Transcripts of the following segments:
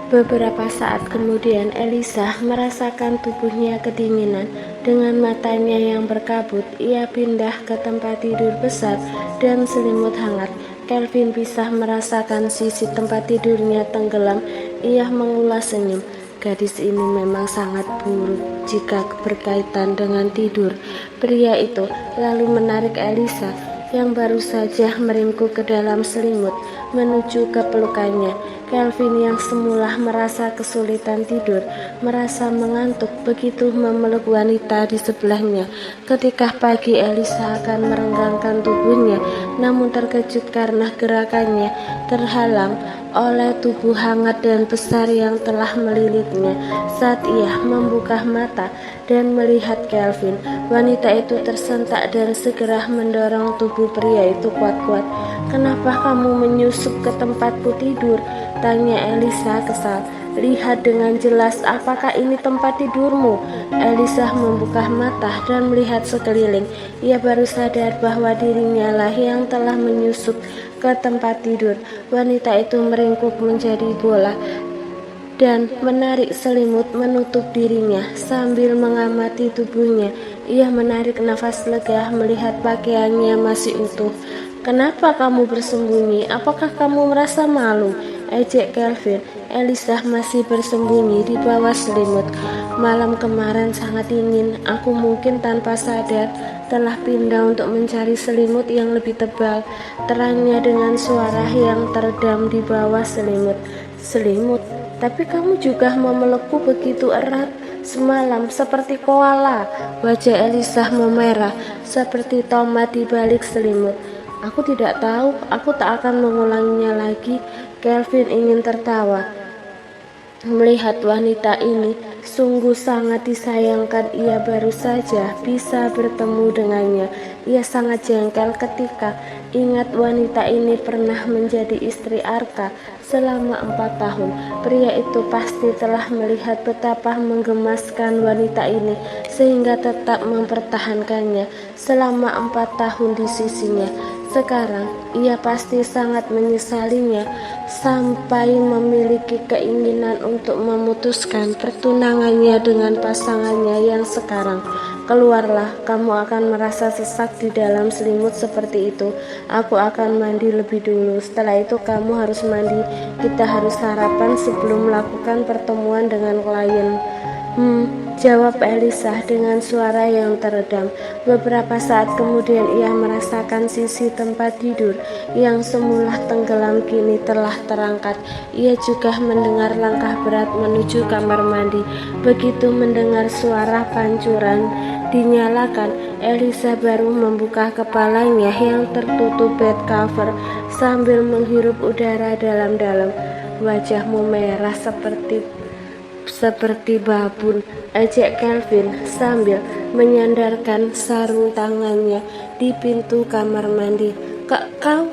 Beberapa saat kemudian Elisa merasakan tubuhnya kedinginan. Dengan matanya yang berkabut, ia pindah ke tempat tidur besar dan selimut hangat. Kelvin bisa merasakan sisi tempat tidurnya tenggelam. Ia mengulas senyum. Gadis ini memang sangat buruk jika berkaitan dengan tidur. Pria itu lalu menarik Elisa yang baru saja meringkuk ke dalam selimut menuju ke pelukannya. Kelvin yang semula merasa kesulitan tidur, merasa mengantuk begitu memeluk wanita di sebelahnya. Ketika pagi Elisa akan merenggangkan tubuhnya, namun terkejut karena gerakannya terhalang oleh tubuh hangat dan besar yang telah melilitnya. Saat ia membuka mata dan melihat Kelvin, wanita itu tersentak dan segera mendorong tubuh pria itu kuat-kuat. "Kenapa kamu menyusup ke tempatku tidur?" tanya Elisa kesal. "Lihat dengan jelas, apakah ini tempat tidurmu?" Elisa membuka mata dan melihat sekeliling. Ia baru sadar bahwa dirinya lah yang telah menyusup ke tempat tidur. Wanita itu meringkuk menjadi bola dan menarik selimut menutup dirinya. Sambil mengamati tubuhnya, ia menarik nafas lega melihat pakaiannya masih utuh. "Kenapa kamu bersembunyi? Apakah kamu merasa malu?" ejek Kelvin. Elisa masih bersembunyi di bawah selimut. "Malam kemarin sangat dingin. Aku mungkin tanpa sadar telah pindah untuk mencari selimut yang lebih tebal," terangnya dengan suara yang teredam di bawah selimut. "Selimut? Tapi kamu juga memelukku begitu erat semalam seperti koala." Wajah Elisa memerah seperti tomat di balik selimut. "Aku tidak tahu, aku tak akan mengulanginya lagi." Kelvin ingin tertawa melihat wanita ini. Sungguh sangat disayangkan ia baru saja bisa bertemu dengannya. Ia sangat jengkel ketika ingat wanita ini pernah menjadi istri Arka selama 4 tahun. Pria itu pasti telah melihat betapa menggemaskan wanita ini sehingga tetap mempertahankannya selama 4 tahun di sisinya. Sekarang ia pasti sangat menyesalinya sampai memiliki keinginan untuk memutuskan pertunangannya dengan pasangannya yang sekarang. "Keluarlah, kamu akan merasa sesak di dalam selimut seperti itu. Aku akan mandi lebih dulu. Setelah itu kamu harus mandi. Kita harus sarapan sebelum melakukan pertemuan dengan klien." Jawab Elisa dengan suara yang teredam. Beberapa saat kemudian ia merasakan sisi tempat tidur yang semula tenggelam kini telah terangkat. Ia juga mendengar langkah berat menuju kamar mandi. Begitu mendengar suara pancuran dinyalakan, Elisa baru membuka kepalanya yang tertutup bed cover sambil menghirup udara dalam-dalam. "Wajahmu merah seperti babun," ejek Kelvin sambil menyandarkan sarung tangannya di pintu kamar mandi. Kau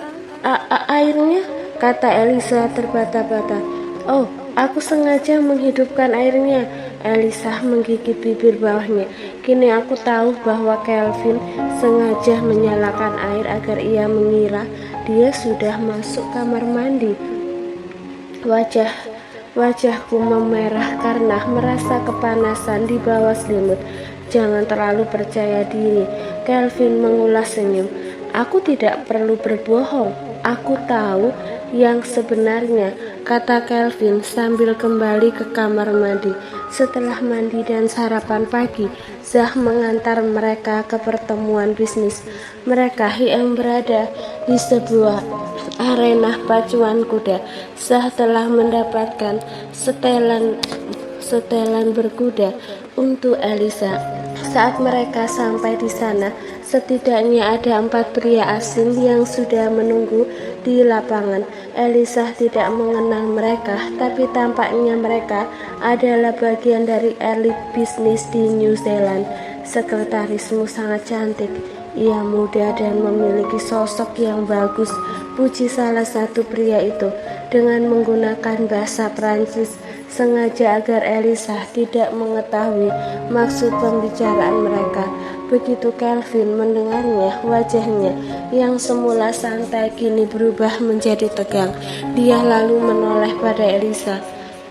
airnya?" kata Elisa terbata-bata. "Oh, aku sengaja menghidupkan airnya." Elisa menggigit bibir bawahnya. Kini aku tahu bahwa Kelvin sengaja menyalakan air agar ia mengira dia sudah masuk kamar mandi. Wajahku memerah karena merasa kepanasan di bawah selimut. "Jangan terlalu percaya diri," Kelvin mengulas senyum. "Aku tidak perlu berbohong. Aku tahu yang sebenarnya," kata Kelvin sambil kembali ke kamar mandi. Setelah mandi dan sarapan pagi, Zah mengantar mereka ke pertemuan bisnis. Mereka yang berada di sebuah arena pacuan kuda. Zah telah mendapatkan setelan berkuda untuk Elisa. Saat mereka sampai di sana, setidaknya ada 4 pria asing yang sudah menunggu di lapangan. Elisa tidak mengenal mereka, tapi tampaknya mereka adalah bagian dari elit bisnis di New Zealand. "Sekretarismu sangat cantik. Ia muda dan memiliki sosok yang bagus," puji salah satu pria itu dengan menggunakan bahasa Prancis, sengaja agar Elisa tidak mengetahui maksud pembicaraan mereka. Begitu Kelvin mendengarnya, wajahnya yang semula santai kini berubah menjadi tegang. Dia lalu menoleh pada Elisa.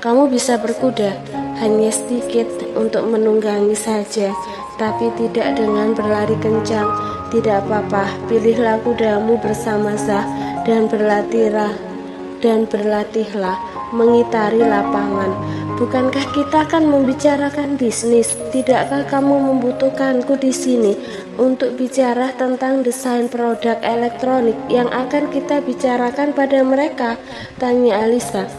Kamu bisa berkuda, hanya sedikit untuk menunggangi saja, tapi tidak dengan berlari kencang. Tidak apa-apa, pilihlah kudamu bersama Zah dan berlatihlah mengitari lapangan. Bukankah kita akan membicarakan bisnis? Tidakkah kamu membutuhkanku di sini untuk bicara tentang desain produk elektronik yang akan kita bicarakan pada mereka? Tanya Alisa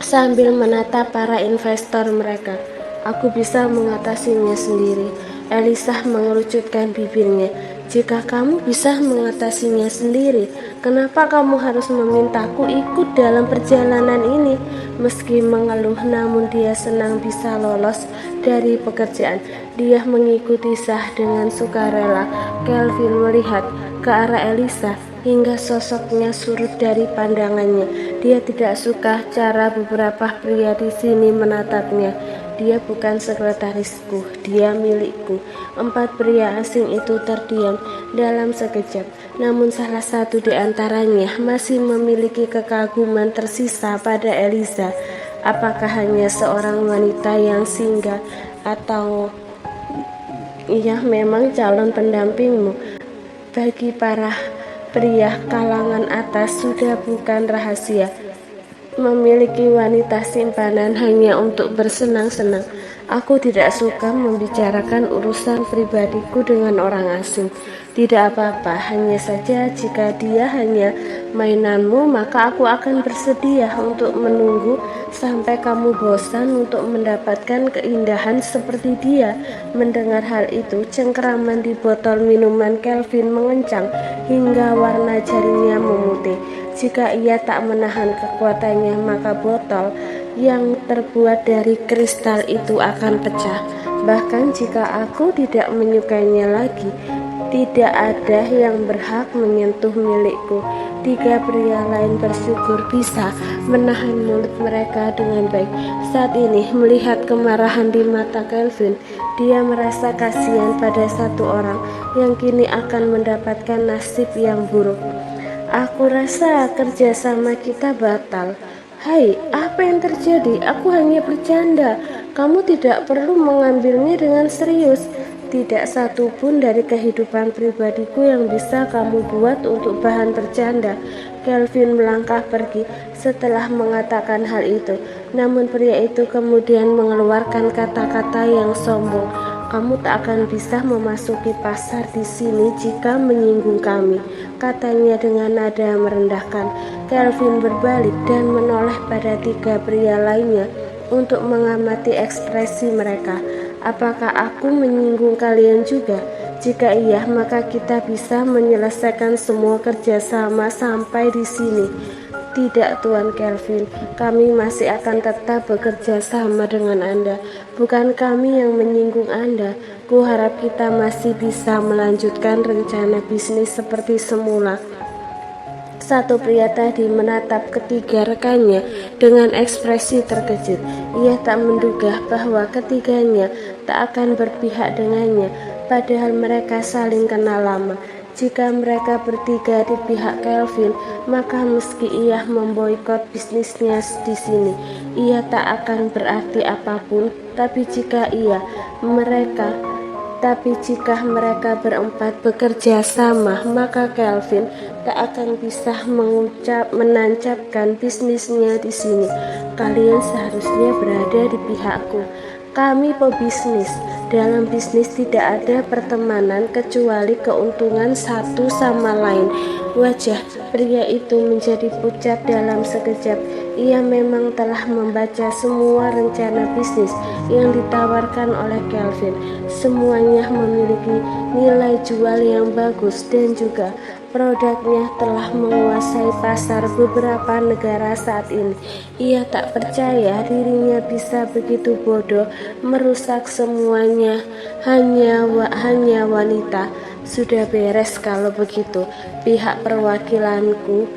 sambil menatap para investor mereka. Aku bisa mengatasinya sendiri. Elisa mengerucutkan bibirnya. Jika kamu bisa mengatasinya sendiri, kenapa kamu harus memintaku ikut dalam perjalanan ini? Meski mengeluh, namun dia senang bisa lolos dari pekerjaan. Dia mengikuti Zah dengan sukarela. Kelvin melihat ke arah Elisa hingga sosoknya surut dari pandangannya. Dia tidak suka cara beberapa pria di sini menatapnya. Dia bukan sekretarisku, dia milikku. 4 pria asing itu terdiam dalam sekejap, namun salah satu di antaranya masih memiliki kekaguman tersisa pada Elisa. Apakah hanya seorang wanita yang singgah, atau ia memang calon pendampingmu? Bagi para pria kalangan atas sudah bukan rahasia memiliki wanita simpanan hanya untuk bersenang-senang. Aku tidak suka membicarakan urusan pribadiku dengan orang asing. Tidak apa-apa, hanya saja jika dia hanya mainanmu, maka aku akan bersedia untuk menunggu sampai kamu bosan untuk mendapatkan keindahan seperti dia. Mendengar hal itu, cengkeraman di botol minuman Kelvin mengencang hingga warna jarinya memutih. Jika ia tak menahan kekuatannya, maka botol yang terbuat dari kristal itu akan pecah. Bahkan jika aku tidak menyukainya lagi, tidak ada yang berhak menyentuh milikku. 3 pria lain bersyukur bisa menahan mulut mereka dengan baik. Saat ini, melihat kemarahan di mata Kelvin, dia merasa kasihan pada satu orang yang kini akan mendapatkan nasib yang buruk. Aku rasa kerjasama kita batal. Hai, apa yang terjadi? Aku hanya bercanda. Kamu tidak perlu mengambilnya dengan serius. Tidak satu pun dari kehidupan pribadiku yang bisa kamu buat untuk bahan bercanda. Kelvin melangkah pergi setelah mengatakan hal itu. Namun pria itu kemudian mengeluarkan kata-kata yang sombong. Kamu tak akan bisa memasuki pasar di sini jika menyinggung kami, katanya dengan nada merendahkan. Kelvin berbalik dan menoleh pada 3 pria lainnya untuk mengamati ekspresi mereka. Apakah aku menyinggung kalian juga? Jika iya, maka kita bisa menyelesaikan semua kerjasama sampai di sini. Tidak, Tuan Kelvin, kami masih akan tetap bekerja sama dengan Anda. Bukan kami yang menyinggung Anda. Kuharap kita masih bisa melanjutkan rencana bisnis seperti semula. Satu pria tadi menatap ketiga rekannya dengan ekspresi terkejut. Ia tak menduga bahwa ketiganya tak akan berpihak dengannya, padahal mereka saling kenal lama. Jika mereka bertiga di pihak Kelvin, maka meski ia memboikot bisnisnya di sini, ia tak akan berarti apapun. Tapi jika mereka berempat bekerja sama, maka Kelvin tak akan bisa menancapkan bisnisnya di sini. Kalian seharusnya berada di pihakku. Kami pebisnis. Dalam bisnis tidak ada pertemanan kecuali keuntungan satu sama lain. Wajah pria itu menjadi pucat dalam sekejap. Ia memang telah membaca semua rencana bisnis yang ditawarkan oleh Kelvin. Semuanya memiliki nilai jual yang bagus dan juga produknya telah menguasai pasar beberapa negara saat ini. Ia tak percaya dirinya bisa begitu bodoh merusak semuanya hanya wanita. Sudah beres kalau begitu. Pihak perwakilanku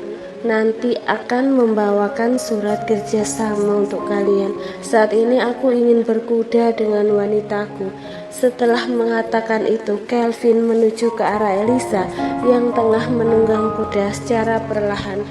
nanti akan membawakan surat kerjasama untuk kalian. Saat ini aku ingin berkuda dengan wanitaku. Setelah mengatakan itu, Kelvin menuju ke arah Elisa yang tengah menunggang kuda secara perlahan.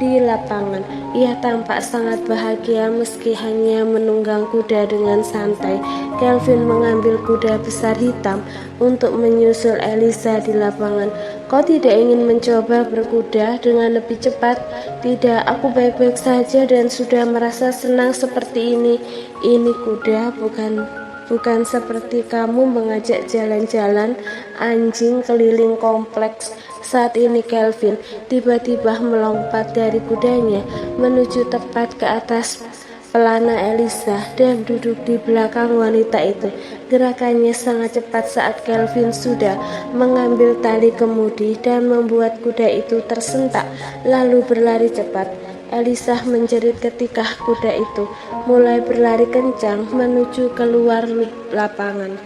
di lapangan. Ia tampak sangat bahagia meski hanya menunggang kuda dengan santai. Kelvin mengambil kuda besar hitam untuk menyusul Elisa di lapangan. Kau tidak ingin mencoba berkuda dengan lebih cepat? Tidak, aku baik-baik saja dan sudah merasa senang seperti ini. Ini kuda bukan seperti kamu mengajak jalan-jalan anjing keliling kompleks. Saat ini Kelvin tiba-tiba melompat dari kudanya menuju tepat ke atas pelana Elisa dan duduk di belakang wanita itu. Gerakannya sangat cepat saat Kelvin sudah mengambil tali kemudi dan membuat kuda itu tersentak lalu berlari cepat. Elisa menjerit ketika kuda itu mulai berlari kencang menuju keluar lapangan.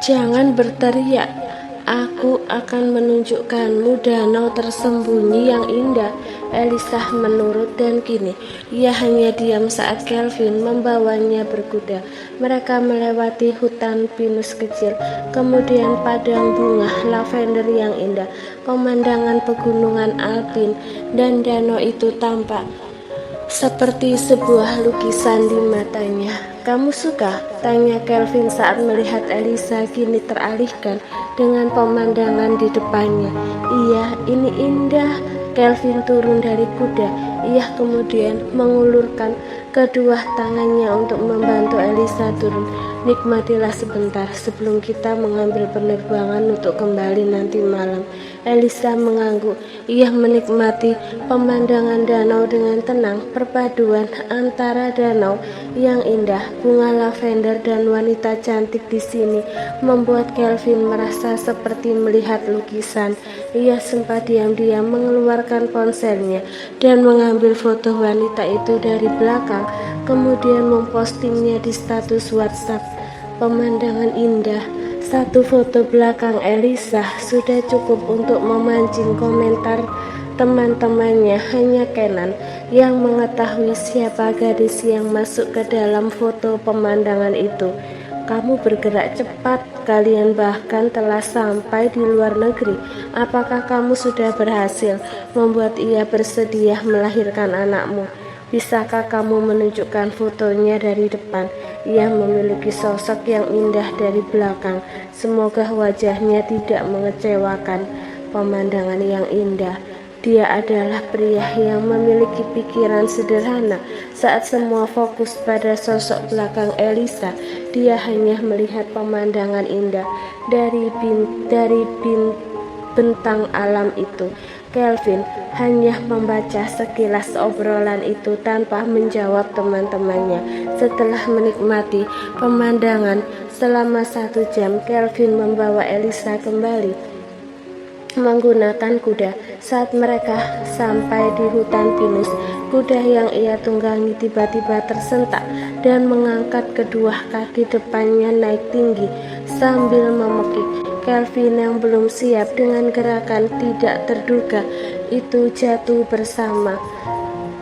Jangan berteriak, aku akan menunjukkanmu danau tersembunyi yang indah. Elisa menurut dan kini ia hanya diam saat Kelvin membawanya berkuda. Mereka melewati hutan pinus kecil, kemudian padang bunga lavender yang indah, pemandangan pegunungan alpin, dan danau itu tampak seperti sebuah lukisan di matanya. Kamu suka? Tanya Kelvin saat melihat Elisa kini teralihkan dengan pemandangan di depannya. Iya, ini indah. Kelvin turun dari kuda. Ia kemudian mengulurkan kedua tangannya untuk membantu Elisa turun. Nikmatilah sebentar sebelum kita mengambil penerbangan untuk kembali nanti malam. Elisa mengangguk. Ia menikmati pemandangan danau dengan tenang. Perpaduan antara danau yang indah, bunga lavender, dan wanita cantik di sini membuat Kelvin merasa seperti melihat lukisan. Ia sempat diam-diam mengeluarkan ponselnya dan mengambil foto wanita itu dari belakang, kemudian mempostingnya di status WhatsApp. Pemandangan indah. Satu foto belakang Elisa sudah cukup untuk memancing komentar teman-temannya. Hanya Kenan yang mengetahui siapa gadis yang masuk ke dalam foto pemandangan itu. Kamu bergerak cepat, kalian bahkan telah sampai di luar negeri. Apakah kamu sudah berhasil membuat ia bersedia melahirkan anakmu? Bisakah kamu menunjukkan fotonya dari depan? Ia memiliki sosok yang indah dari belakang. Semoga wajahnya tidak mengecewakan. Pemandangan yang indah. Dia adalah pria yang memiliki pikiran sederhana. Saat semua fokus pada sosok belakang Elisa, dia hanya melihat pemandangan indah dari bentang alam itu. Kelvin hanya membaca sekilas obrolan itu tanpa menjawab teman-temannya. Setelah menikmati pemandangan selama 1 jam, Kelvin membawa Elisa kembali menggunakan kuda. Saat mereka sampai di hutan pinus, kuda yang ia tunggangi tiba-tiba tersentak dan mengangkat kedua kaki depannya naik tinggi sambil memekik. Kelvin yang belum siap dengan gerakan tidak terduga itu jatuh bersama.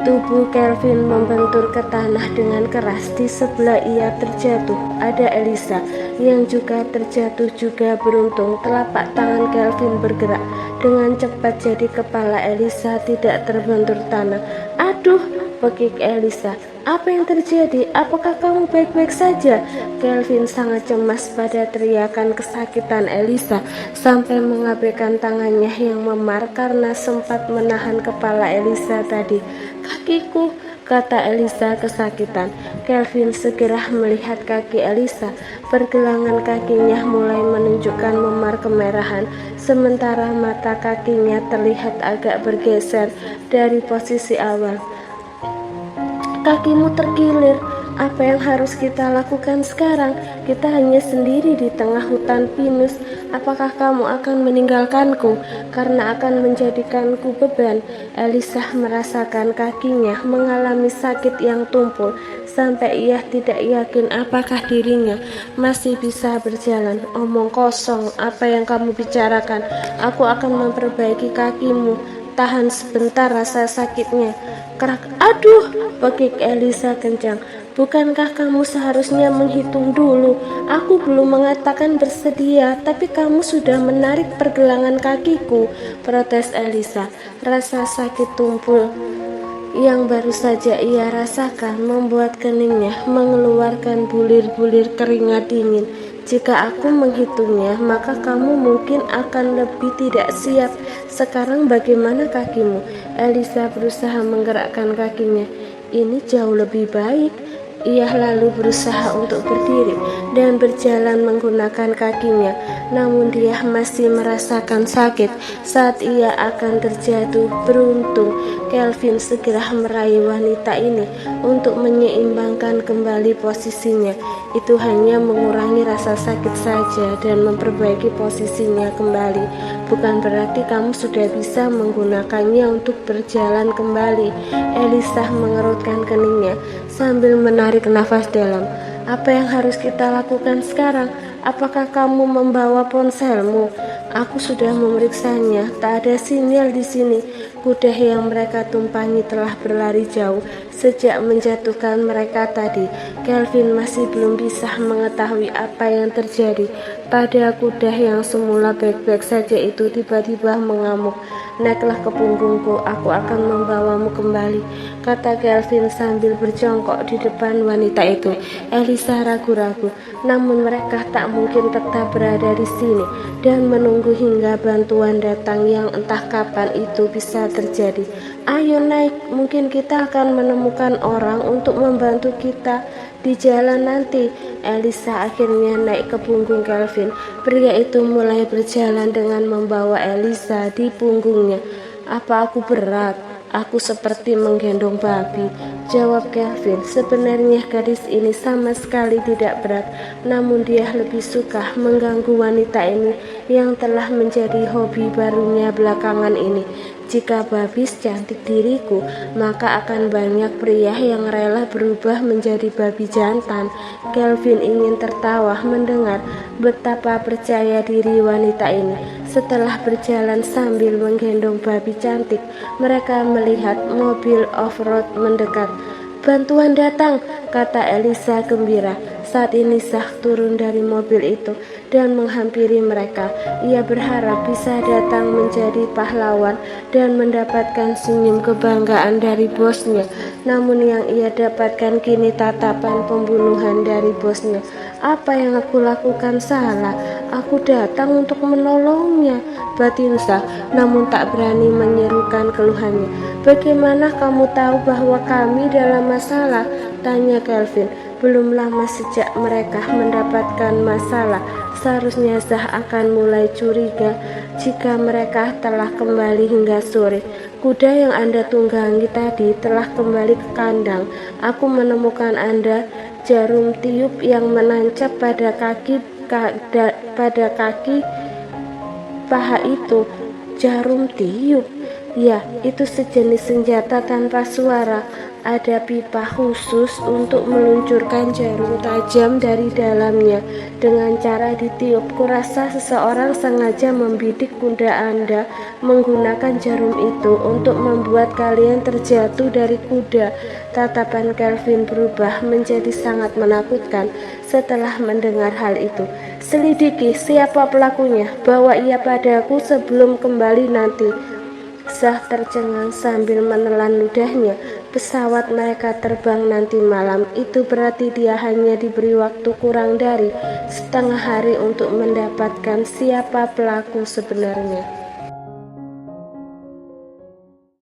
Tubuh Kelvin membentur ke tanah dengan keras. Di sebelah ia terjatuh ada Elisa yang juga terjatuh juga. Beruntung telapak tangan Kelvin bergerak dengan cepat jadi kepala Elisa tidak terbentur tanah. Aduh, pekik Elisa. Apa yang terjadi? Apakah kamu baik-baik saja? Kelvin sangat cemas pada teriakan kesakitan Elisa sampai mengabaikan tangannya yang memar karena sempat menahan kepala Elisa tadi. Kakiku, kata Elisa kesakitan. Kelvin segera melihat kaki Elisa. Pergelangan kakinya mulai menunjukkan memar kemerahan, sementara mata kakinya terlihat agak bergeser dari posisi awal. Kakimu terkilir. Apa yang harus kita lakukan sekarang? Kita hanya sendiri di tengah hutan pinus. Apakah kamu akan meninggalkanku karena akan menjadikanku beban? Elisa merasakan kakinya mengalami sakit yang tumpul sampai ia tidak yakin apakah dirinya masih bisa berjalan. Omong kosong, apa yang kamu bicarakan? Aku akan memperbaiki kakimu. Tahan sebentar rasa sakitnya. Kerak, aduh, pekik Elisa kencang. Bukankah kamu seharusnya menghitung dulu? Aku belum mengatakan bersedia, tapi kamu sudah menarik pergelangan kakiku, protes Elisa. Rasa sakit tumpul yang baru saja ia rasakan membuat keningnya mengeluarkan bulir-bulir keringat dingin. Jika aku menghitungnya, maka kamu mungkin akan lebih tidak siap. Sekarang bagaimana kakimu? Elisa berusaha menggerakkan kakinya. Ini jauh lebih baik. Ia lalu berusaha untuk berdiri dan berjalan menggunakan kakinya, namun dia masih merasakan sakit saat ia akan terjatuh. Beruntung, Kelvin segera meraih wanita ini untuk menyeimbangkan kembali posisinya. Itu hanya mengurangi rasa sakit saja dan memperbaiki posisinya kembali. Bukan berarti kamu sudah bisa menggunakannya untuk berjalan kembali. Elisa mengerutkan keningnya sambil menarik nafas dalam. Apa yang harus kita lakukan sekarang? Apakah kamu membawa ponselmu? Aku sudah memeriksanya, tak ada sinyal di sini. Kuda yang mereka tumpangi telah berlari jauh sejak menjatuhkan mereka tadi. Kelvin masih belum bisa mengetahui apa yang terjadi pada kuda yang semula baik-baik saja itu tiba-tiba mengamuk. Naiklah ke punggungku, aku akan membawamu kembali, kata Kelvin sambil berjongkok di depan wanita itu. Elisa ragu-ragu, namun mereka tak mungkin tetap berada di sini dan menunggu hingga bantuan datang yang entah kapan itu bisa terjadi. Ayo naik, mungkin kita akan menemukan orang untuk membantu kita di jalan nanti. Elisa akhirnya naik ke punggung Kelvin. Pria itu mulai berjalan dengan membawa Elisa di punggungnya. Apa aku berat? Aku seperti menggendong babi, jawab Kelvin. Sebenarnya gadis ini sama sekali tidak berat, namun dia lebih suka mengganggu wanita ini yang telah menjadi hobi barunya belakangan ini. Jika babi secantik diriku, maka akan banyak pria yang rela berubah menjadi babi jantan. Kelvin ingin tertawa mendengar betapa percaya diri wanita ini. Setelah berjalan sambil menggendong babi cantik, mereka melihat mobil off-road mendekat. Bantuan datang, kata Elisa gembira. Saat ini Zach turun dari mobil itu dan menghampiri mereka. Ia berharap bisa datang menjadi pahlawan dan mendapatkan senyum kebanggaan dari bosnya. Namun yang ia dapatkan kini tatapan pembunuhan dari bosnya. Apa yang aku lakukan salah? Aku datang untuk menolongnya, batin Zach, namun tak berani menyerukan keluhannya. Bagaimana kamu tahu bahwa kami dalam masalah? Tanya Kelvin. Belum lama sejak mereka mendapatkan masalah, seharusnya Zach akan mulai curiga jika mereka telah kembali hingga sore. Kuda yang Anda tunggangi tadi telah kembali ke kandang. Aku menemukan Anda jarum tiup yang menancap pada kaki paha itu. Jarum tiup? Ya, itu sejenis senjata tanpa suara. Ada pipa khusus untuk meluncurkan jarum tajam dari dalamnya. Dengan cara ditiup, kurasa seseorang sengaja membidik kuda Anda menggunakan jarum itu untuk membuat kalian terjatuh dari kuda. Tatapan Kelvin berubah menjadi sangat menakutkan setelah mendengar hal itu. Selidiki siapa pelakunya, bawa ia padaku sebelum kembali nanti. Zach tercengang sambil menelan ludahnya. Pesawat mereka terbang nanti malam, itu berarti dia hanya diberi waktu kurang dari setengah hari untuk mendapatkan siapa pelaku sebenarnya.